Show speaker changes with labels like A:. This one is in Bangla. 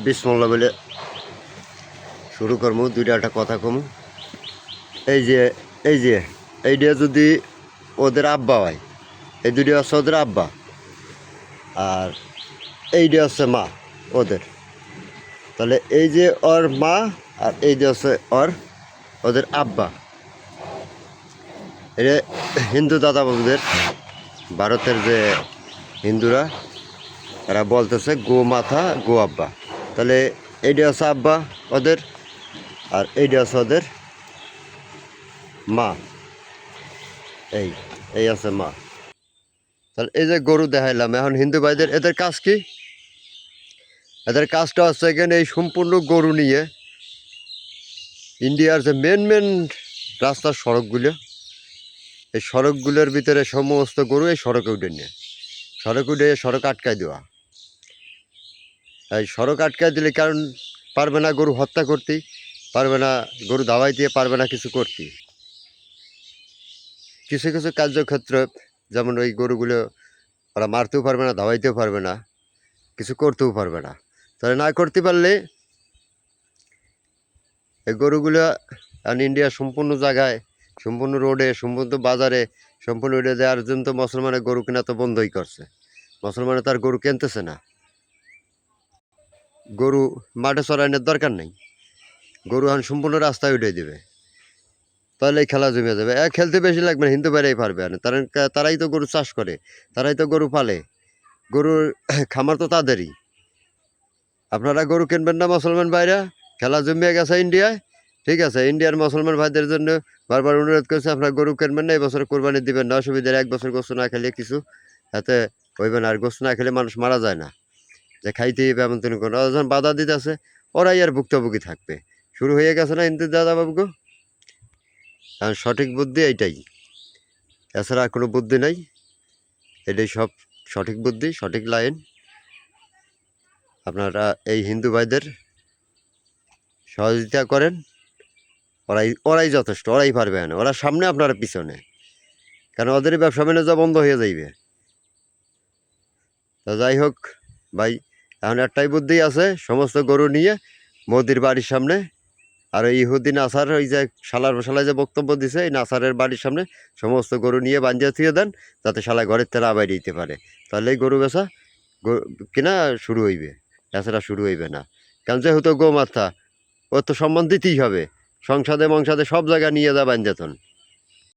A: বিসমুল্লাহ বলে শুরু করবো। দুইটা একটা কথা কমু। এই যে এই যে এইটা যদি ওদের আব্বা হয়, এই দুইটা হচ্ছে ওদের আব্বা, আর এইটা হচ্ছে মা ওদের। তাহলে এই যে ওর মা আর এই যে হচ্ছে ওদের আব্বা। এটা হিন্দু দাদা বাবুদের, ভারতের যে হিন্দুরা, এরা বলতেছে গো মাথা গো আব্বা। তাহলে এইটা হচ্ছে আব্বা ওদের, আর এইটা হচ্ছে ওদের মা। এই এই আছে মা। তাহলে এই যে গরু দেখাইলাম, এখন হিন্দু ভাইদের এদের কাজ কি? এদের কাজটা হচ্ছে এখানে এই সম্পূর্ণ গরু নিয়ে ইন্ডিয়ার যে মেন রাস্তার সড়কগুলো, এই সড়কগুলোর ভিতরে সমস্ত গরু এই সড়কে উঠে নিয়ে সড়ক আটকায় দেওয়া। এই সড়ক আটকায় দিলে কারণ পারবে না গরু হত্যা করতে, পারবে না গরু দাওয়াই দিয়ে, পারবে না কিছু করতে। কিছু কিছু কার্যক্ষেত্র যেমন ওই গরুগুলো ওরা মারতেও পারবে না, ধাওয়াইতেও পারবে না, কিছু করতেও পারবে না। তাহলে না করতে পারলে এই গরুগুলো ইন্ডিয়ার সম্পূর্ণ জায়গায়, সম্পূর্ণ রোডে, সম্পূর্ণ বাজারে, সম্পূর্ণ রোডে দেওয়ার জন্য তো মুসলমানের গরু কেনা তো বন্ধই করছে। মুসলমানে তার গরু কিনতেছে না। গরু মাঠে চড়ানোর দরকার নেই, গরু এখন সম্পূর্ণ রাস্তায় উঠে দেবে। তাহলে এই খেলা জমে যাবে। খেলতে বেশি লাগবে না, হিন্দু বাইরেই পারবে না। তারাই তো গরু চাষ করে, তারাই তো গরু পালে, গরুর খামার তো তাদেরই। আপনারা গরু কিনবেন না মুসলমান ভাইরা? খেলা জমিয়ে গেছে ইন্ডিয়ায়। ঠিক আছে, ইন্ডিয়ার মুসলমান ভাইদের জন্য বারবার অনুরোধ করছে, আপনারা গরু কিনবেন না, এবছর কোরবানি দিবেন না। অসুবিধার 1 বছর গোস্ত না খেলে কিছু হাতে হইবে না। আর গোস্ত না খেলে মানুষ মারা যায় না, যে খাইতে হবে এমন তেমন কোনো। যখন বাধা দিতে আছে, ওরাই আর ভুক্তভোগী থাকবে। শুরু হয়ে গেছে না হিন্দু দাদা বাবুগো? কারণ সঠিক বুদ্ধি এইটাই, এছাড়া আর কোনো বুদ্ধি নাই। এটাই সব সঠিক বুদ্ধি, সঠিক লাইন। আপনারা এই হিন্দু ভাইদের সহযোগিতা করেন, ওরাই যথেষ্ট, ওরাই পারবে না। ওরা সামনে, আপনারা পিছনে, কারণ ওদের ব্যবসা বাণিজ্য বন্ধ হয়ে যাইবে। তো যাই হোক ভাই, এখন একটাই বুদ্ধি আছে, সমস্ত গরু নিয়ে মোদির বাড়ির সামনে, আর ওই ইহুদ্দিন আসার ওই যে শালায় যে বক্তব্য দিছে, এই নাসারের বাড়ির সামনে সমস্ত গরু নিয়ে বাঞ্জিয়ে থুয়ে দেন, যাতে শালা ঘরের তেরা আবাই দিতে পারে। তাহলে এই গরু বেচা কিনা শুরু হইবে, এছাড়া শুরু হইবে না। কারণ যেহেতু গোমাতা, ওর তো সম্মান দিতেই হবে। সংসদে মংসদে সব জায়গায় নিয়ে যা বাঞ্জাতন।